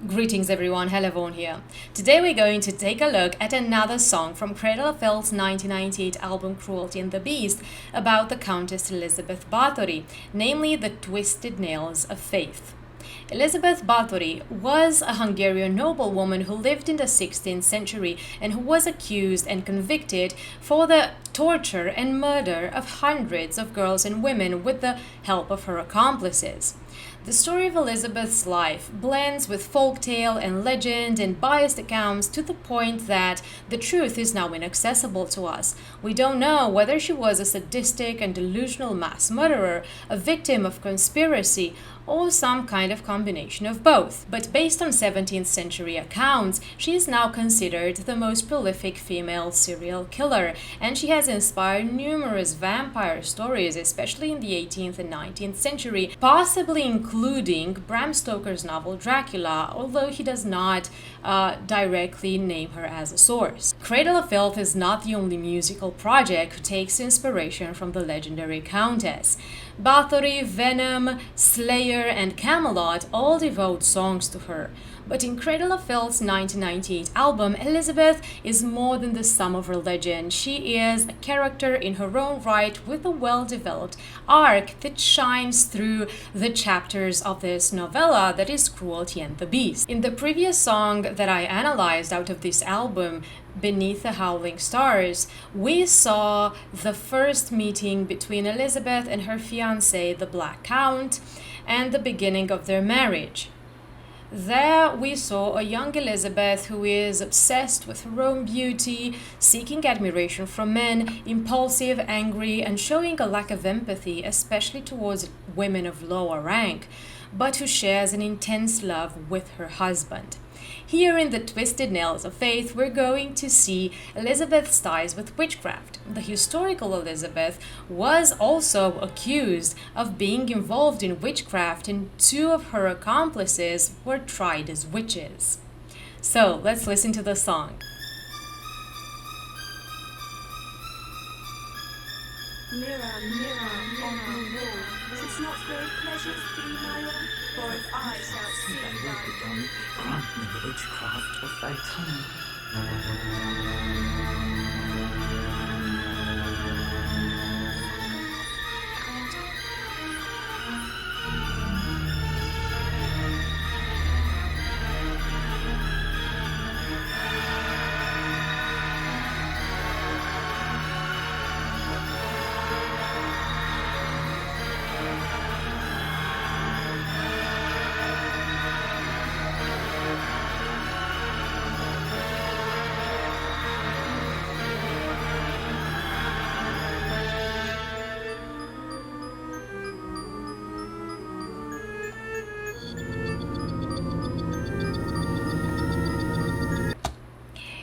Greetings everyone, Helevon here. Today we're going to take a look at another song from Cradle of Filth's 1998 album Cruelty and the Beast about the Countess Elizabeth Bathory, namely the Twisted Nails of Faith. Elizabeth Bathory was a Hungarian noblewoman who lived in the 16th century and who was accused and convicted for the torture and murder of hundreds of girls and women with the help of her accomplices. The story of Elizabeth's life blends with folktale and legend and biased accounts to the point that the truth is now inaccessible to us. We don't know whether she was a sadistic and delusional mass murderer, a victim of conspiracy, or some kind of combination of both. But based on 17th century accounts, she is now considered the most prolific female serial killer, and she has inspired numerous vampire stories, especially in the 18th and 19th century, possibly including Bram Stoker's novel Dracula, although he does not directly name her as a source. Cradle of Filth is not the only musical project who takes inspiration from the legendary Countess. Bathory, Venom, Slayer, and Camelot all devote songs to her. But in Cradle of Filth's 1998 album, Elizabeth is more than the sum of her legend. She is a character in her own right with a well-developed arc that shines through the chapters of this novella that is Cruelty and the Beast. In the previous song that I analyzed out of this album, Beneath the Howling Stars, we saw the first meeting between Elizabeth and her fiancé, the Black Count, and the beginning of their marriage. There we saw a young Elizabeth who is obsessed with her own beauty, seeking admiration from men, impulsive, angry, and showing a lack of empathy, especially towards women of lower rank, but who shares an intense love with her husband. Here in the Twisted Nails of Faith, we're going to see Elizabeth's ties with witchcraft. The historical Elizabeth was also accused of being involved in witchcraft, and two of her accomplices were tried as witches. So, let's listen to the song. Mirror, mirror on the wall, 'tis not great pleasures be my own, for if I shall see thy Grant me the witchcraft of thy tongue.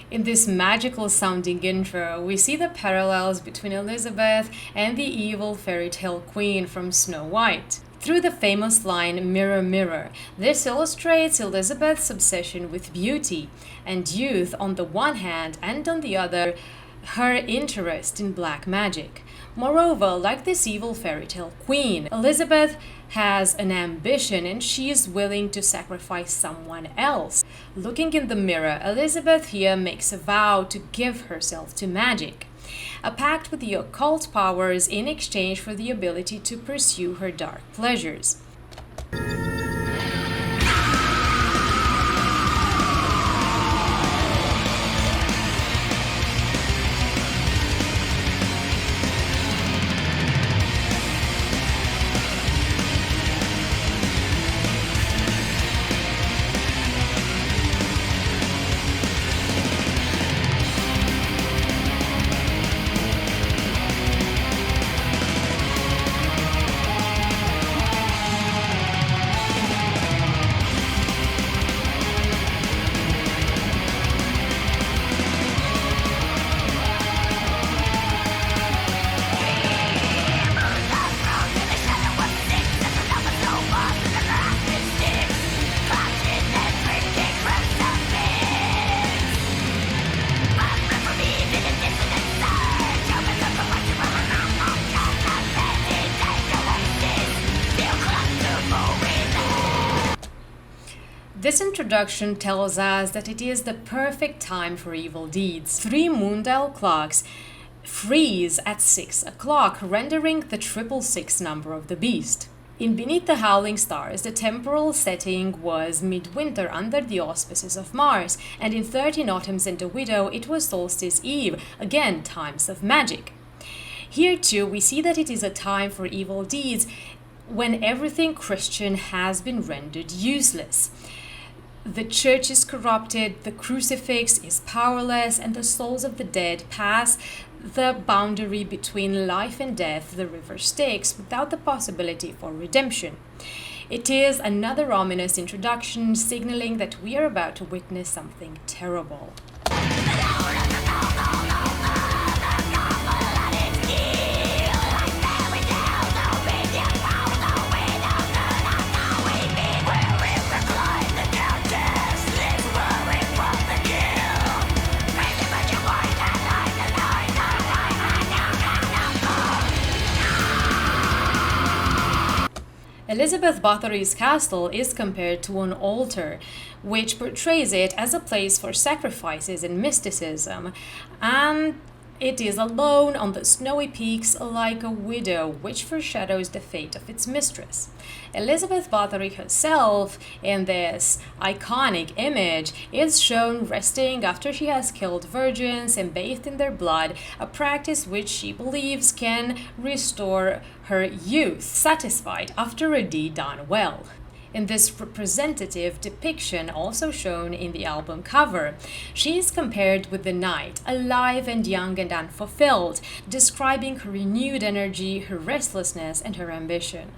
In this magical sounding intro, we see the parallels between Elizabeth and the evil fairy tale queen from Snow White. Through the famous line, "Mirror, mirror," this illustrates Elizabeth's obsession with beauty and youth on the one hand, and on the other, her interest in black magic. Moreover, like this evil fairy tale queen, Elizabeth has an ambition and she is willing to sacrifice someone else. Looking in the mirror, Elizabeth here makes a vow to give herself to magic, a pact with the occult powers in exchange for the ability to pursue her dark pleasures. This introduction tells us that it is the perfect time for evil deeds. 3 moondial clocks freeze at 6 o'clock, rendering the 666 number of the beast. In Beneath the Howling Stars, the temporal setting was midwinter under the auspices of Mars, and in 13 Autumns and a Widow it was Solstice Eve, again times of magic. Here too we see that it is a time for evil deeds when everything Christian has been rendered useless. The church is corrupted, the crucifix is powerless, and the souls of the dead pass the boundary between life and death, the river Styx, without the possibility for redemption. It is another ominous introduction, signaling that we are about to witness something terrible. Elizabeth Bathory's castle is compared to an altar, which portrays it as a place for sacrifices and mysticism, and it is alone on the snowy peaks like a widow, which foreshadows the fate of its mistress. Elizabeth Bathory herself, in this iconic image, is shown resting after she has killed virgins and bathed in their blood, a practice which she believes can restore her youth, satisfied after a deed done well. In this representative depiction, also shown in the album cover, she is compared with the night, alive and young and unfulfilled, describing her renewed energy, her restlessness, and her ambition.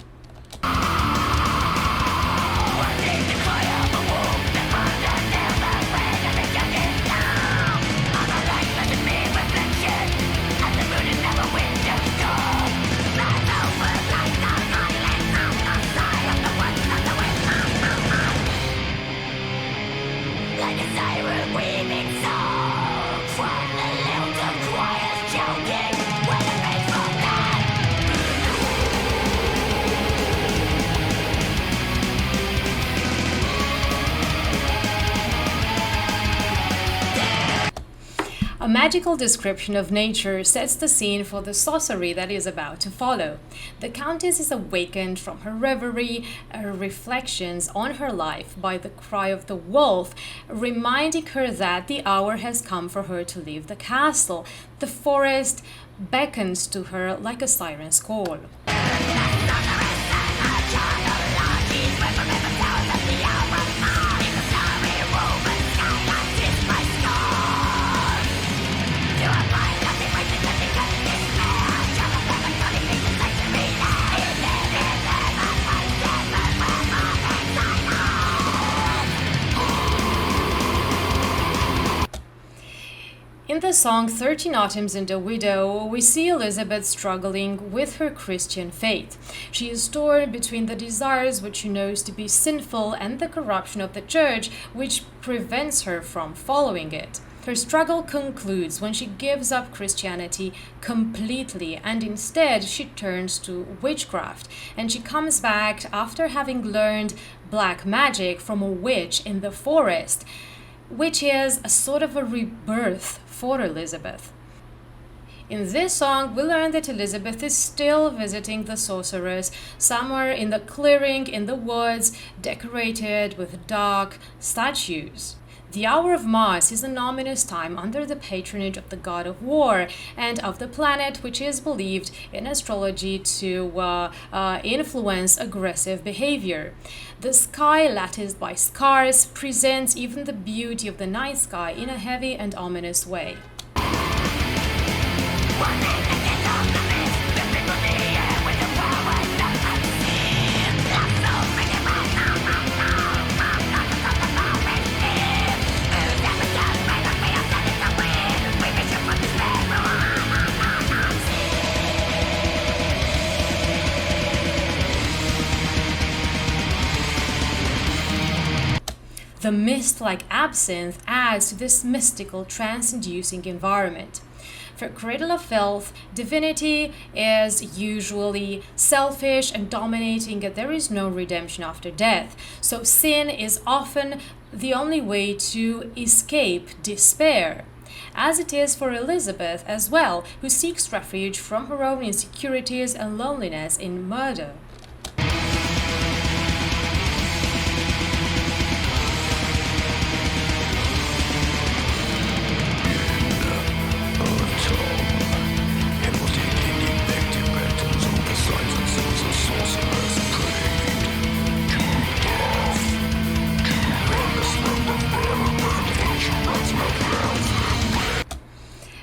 A magical description of nature sets the scene for the sorcery that is about to follow. The Countess is awakened from her reverie, her reflections on her life by the cry of the wolf, reminding her that the hour has come for her to leave the castle. The forest beckons to her like a siren's call. In the song 13 Autumns and a Widow, we see Elizabeth struggling with her Christian faith. She is torn between the desires which she knows to be sinful and the corruption of the church which prevents her from following it. Her struggle concludes when she gives up Christianity completely and instead she turns to witchcraft, and she comes back after having learned black magic from a witch in the forest, which is a sort of a rebirth for Elizabeth. In this song, we learn that Elizabeth is still visiting the sorceress somewhere in the clearing in the woods, decorated with dark statues. The hour of Mars is an ominous time under the patronage of the god of war and of the planet which is believed in astrology to influence aggressive behavior. The sky, latticed by scars, presents even the beauty of the night sky in a heavy and ominous way. The mist, like absinthe, adds to this mystical, trance-inducing environment. For Cradle of Filth, divinity is usually selfish and dominating, and there is no redemption after death. So sin is often the only way to escape despair, as it is for Elizabeth as well, who seeks refuge from her own insecurities and loneliness in murder.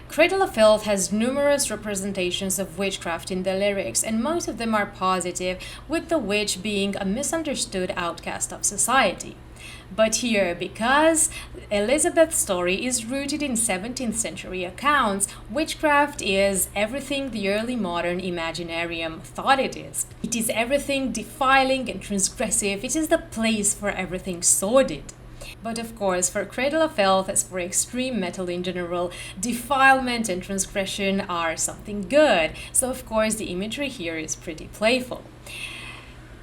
Cradle of Filth has numerous representations of witchcraft in the lyrics, and most of them are positive, with the witch being a misunderstood outcast of society. But here, because Elizabeth's story is rooted in 17th century accounts, witchcraft is everything the early modern Imaginarium thought it is. It is everything defiling and transgressive. It is the place for everything sordid. But of course, for Cradle of Filth, as for extreme metal in general, defilement and transgression are something good. So of course, the imagery here is pretty playful.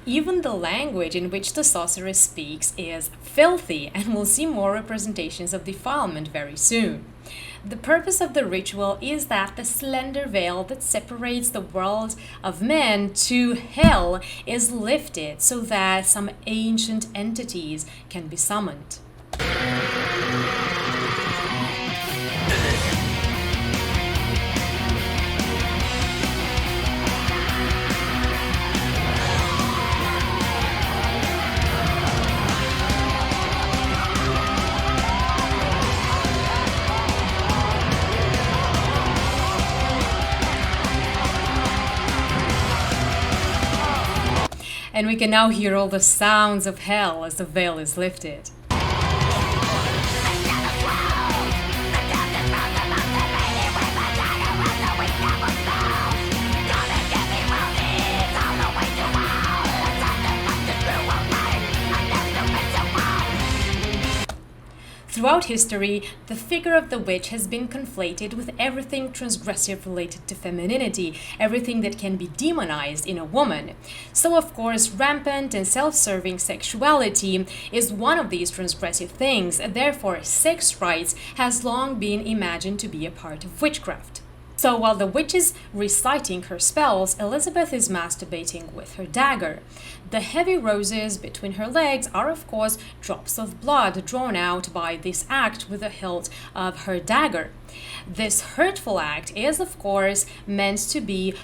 Even the language in which the sorceress speaks is filthy, and we'll see more representations of defilement very soon. The purpose of the ritual is that the slender veil that separates the world of men to hell is lifted so that some ancient entities can be summoned. And we can now hear all the sounds of hell as the veil is lifted. Throughout history, the figure of the witch has been conflated with everything transgressive related to femininity, everything that can be demonized in a woman. So of course, rampant and self-serving sexuality is one of these transgressive things, and therefore sex rights has long been imagined to be a part of witchcraft. So while the witch is reciting her spells, Elizabeth is masturbating with her dagger. The heavy roses between her legs are of course drops of blood drawn out by this act with the hilt of her dagger. This hurtful act is of course meant to be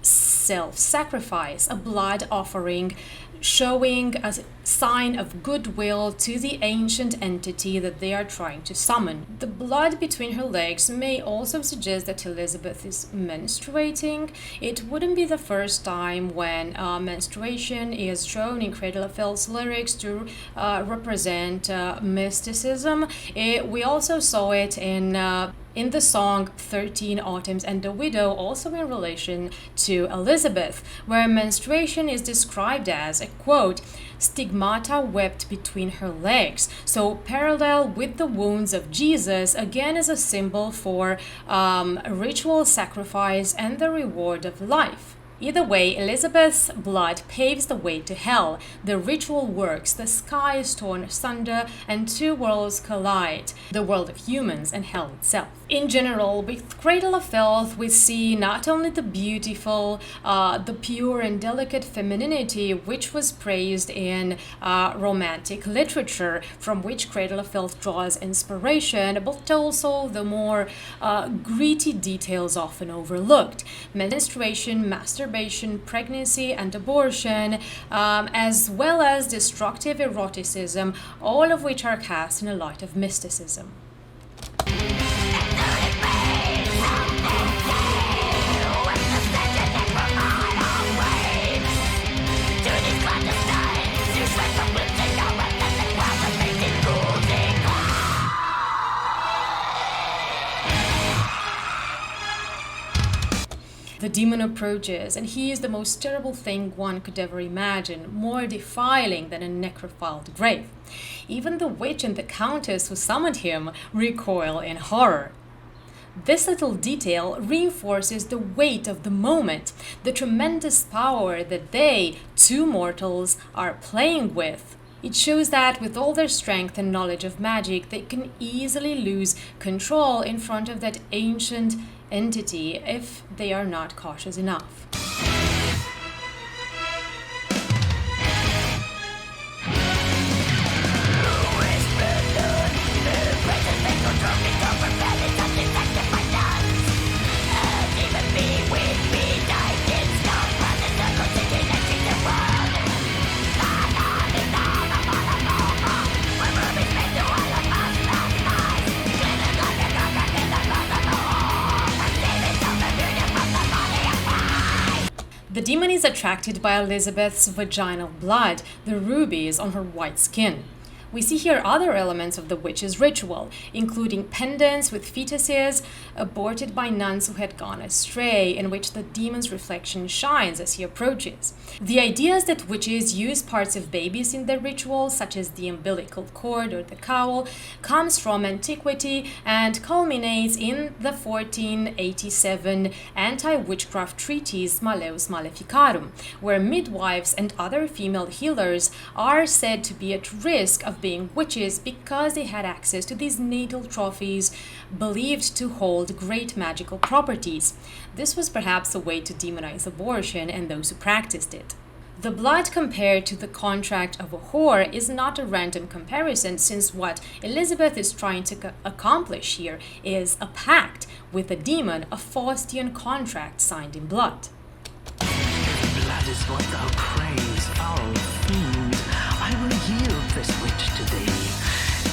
self-sacrifice, a blood offering, showing a sign of goodwill to the ancient entity that they are trying to summon. The blood between her legs may also suggest that Elizabeth is menstruating. It wouldn't be the first time when menstruation is shown in Cradle of Filth's lyrics to represent mysticism. We also saw it in the song 13 Autumns and the Widow, also in relation to Elizabeth, where menstruation is described as, a quote, stigmata wept between her legs. So parallel with the wounds of Jesus, again as a symbol for ritual sacrifice and the reward of life. Either way, Elizabeth's blood paves the way to hell. The ritual works, the sky is torn asunder, and two worlds collide, the world of humans and hell itself. In general, with Cradle of Filth, we see not only the beautiful, the pure and delicate femininity which was praised in romantic literature, from which Cradle of Filth draws inspiration, but also the more gritty details often overlooked. Menstruation, masturbation, pregnancy and abortion, as well as destructive eroticism, all of which are cast in a light of mysticism. The demon approaches, and he is the most terrible thing one could ever imagine, more defiling than a necrophiled grave. Even the witch and the countess who summoned him recoil in horror. This little detail reinforces the weight of the moment, the tremendous power that they, two mortals, are playing with. It shows that with all their strength and knowledge of magic, they can easily lose control in front of that ancient entity if they are not cautious enough. The demon is attracted by Elizabeth's vaginal blood, the rubies on her white skin. We see here other elements of the witch's ritual, including pendants with fetuses aborted by nuns who had gone astray, in which the demon's reflection shines as he approaches. The ideas that witches use parts of babies in their rituals, such as the umbilical cord or the cowl, comes from antiquity and culminates in the 1487 anti-witchcraft treatise Maleus Maleficarum, where midwives and other female healers are said to be at risk of being witches because they had access to these natal trophies believed to hold great magical properties. This was perhaps a way to demonize abortion and those who practiced it. The blood compared to the contract of a whore is not a random comparison, since what Elizabeth is trying to accomplish here is a pact with a demon, a Faustian contract signed in blood. Blood is what thou craves, foul fiend. I will yield this witch to thee,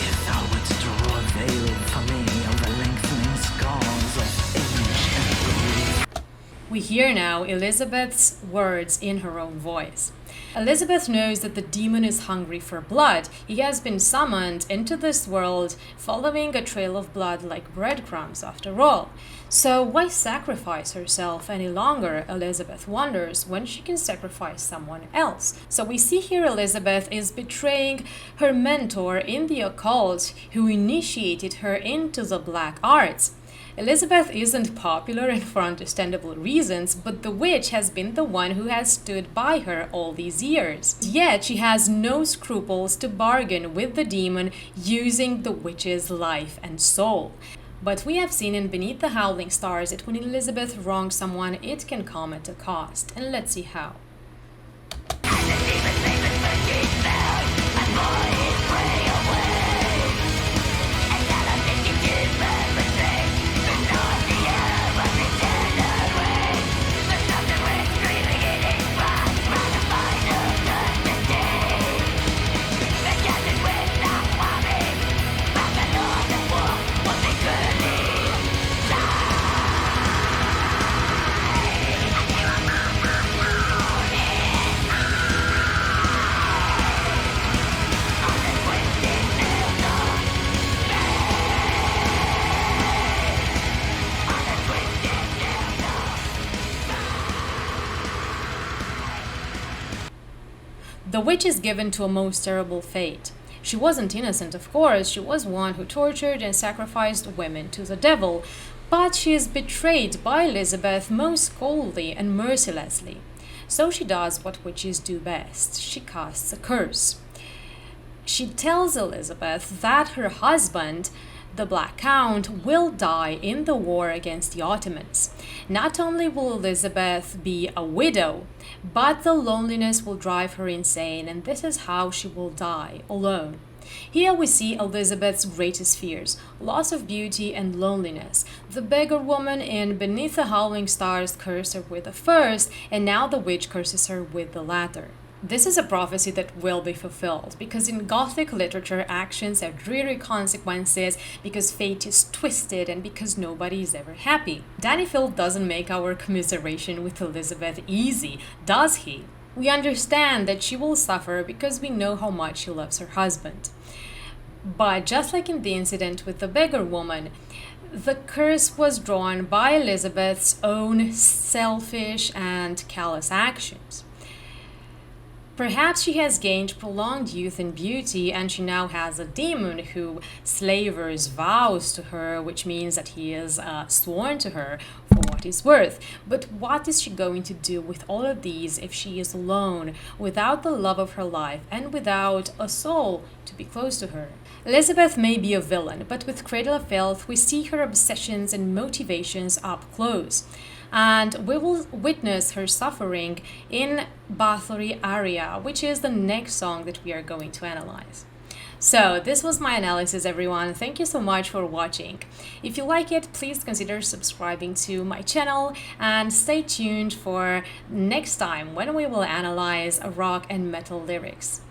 if thou wouldst draw a veil for me of the lengthening scars of age and grief. We hear now Elizabeth's words in her own voice. Elizabeth knows that the demon is hungry for blood. He has been summoned into this world following a trail of blood like breadcrumbs, after all. So why sacrifice herself any longer? Elizabeth wonders when she can sacrifice someone else. So we see here Elizabeth is betraying her mentor in the occult who initiated her into the black arts. Elizabeth isn't popular, and for understandable reasons, but the witch has been the one who has stood by her all these years. Yet she has no scruples to bargain with the demon using the witch's life and soul. But we have seen in Beneath the Howling Stars that when Elizabeth wrongs someone, it can come at a cost. And let's see how. The witch is given to a most terrible fate. She wasn't innocent, of course. She was one who tortured and sacrificed women to the devil, but she is betrayed by Elizabeth most coldly and mercilessly. So she does what witches do best. She casts a curse. She tells Elizabeth that her husband, the Black Count, will die in the war against the Ottomans. Not only will Elizabeth be a widow, but the loneliness will drive her insane, and this is how she will die, alone. Here we see Elizabeth's greatest fears: loss of beauty and loneliness. The beggar woman in Beneath the Howling Stars cursed her with the first, and now the witch curses her with the latter. This is a prophecy that will be fulfilled, because in Gothic literature, actions have dreary consequences, because fate is twisted, and because nobody is ever happy. Danny Field doesn't make our commiseration with Elizabeth easy, does he? We understand that she will suffer because we know how much she loves her husband. But just like in the incident with the beggar woman, the curse was drawn by Elizabeth's own selfish and callous actions. Perhaps she has gained prolonged youth and beauty, and she now has a demon who slavers vows to her, which means that he is sworn to her for what he's worth. But what is she going to do with all of these if she is alone, without the love of her life, and without a soul to be close to her? Elizabeth may be a villain, but with Cradle of Filth, we see her obsessions and motivations up close. And we will witness her suffering in Bathory Aria, which is the next song that we are going to analyze. So this was my analysis, everyone. Thank you so much for watching. If you like it, please consider subscribing to my channel and stay tuned for next time when we will analyze rock and metal lyrics.